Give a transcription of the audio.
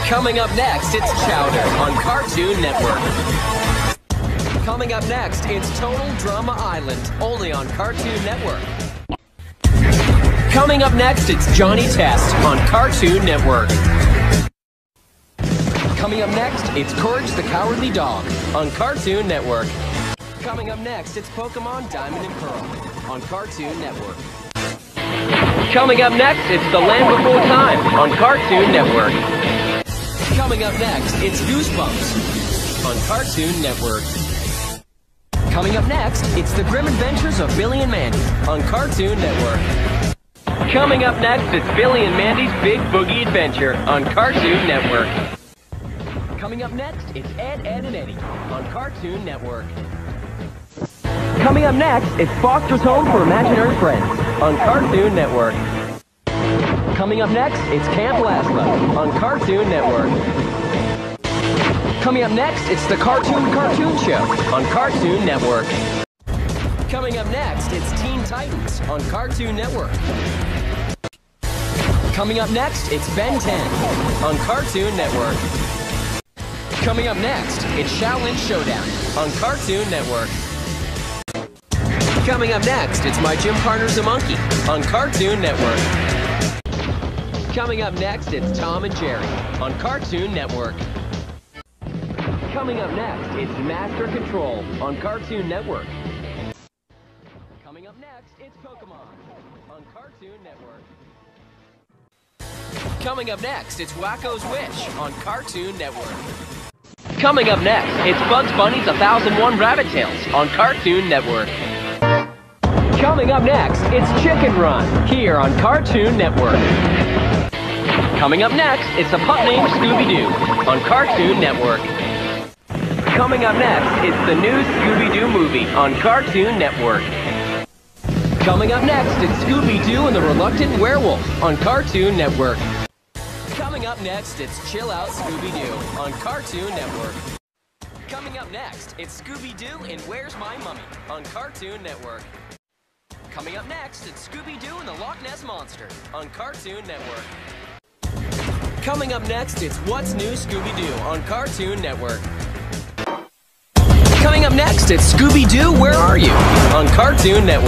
Coming up next, it's Chowder on Cartoon Network. Coming up next, it's Total Drama Island, only on Cartoon Network. Coming up next, it's Johnny Test on Cartoon Network. Coming up next, it's Courage the Cowardly Dog on Cartoon Network. Coming up next, it's Pokemon Diamond and Pearl on Cartoon Network. Coming up next, it's The Land Before Time on Cartoon Network. Coming up next, it's Goosebumps on Cartoon Network. Coming up next, it's The Grim Adventures of Billy and Mandy on Cartoon Network. Coming up next, it's Billy and Mandy's Big Boogie Adventure on Cartoon Network. Coming up next, it's Edd N Eddy on Cartoon Network. Coming up next, it's Foster's Home for Imaginary Friends on Cartoon Network. Coming up next, it's Camp Lazlo on Cartoon Network. Coming up next, it's the Cartoon Show on Cartoon Network. Coming up next, it's Teen Titans on Cartoon Network. Coming up next, it's Ben 10 on Cartoon Network. Coming up next, it's Xiaolin Showdown on Cartoon Network. Coming up next, it's My Gym Partner's a Monkey on Cartoon Network. Coming up next, it's Tom and Jerry on Cartoon Network. Coming up next, it's Master Control on Cartoon Network. Coming up next, it's Pokemon on Cartoon Network. Coming up next, it's Wacko's Wish on Cartoon Network. Coming up next, it's Bugs Bunny's 1001 Rabbit Tales on Cartoon Network. Coming up next, it's Chicken Run here on Cartoon Network. Coming up next, it's a Pup Named Scooby-Doo on Cartoon Network. Coming up next, it's the new Scooby-Doo Movie on Cartoon Network. Coming up next, it's Scooby-Doo and the Reluctant Werewolf on Cartoon Network. Coming up next, it's Chill Out Scooby-Doo on Cartoon Network. Coming up next, it's Scooby-Doo and Where's My Mummy on Cartoon Network. Coming up next, it's Scooby-Doo and the Loch Ness Monster on Cartoon Network. Coming up next, it's What's New Scooby-Doo on Cartoon Network. Coming up next, it's Scooby-Doo Where Are You on Cartoon Network.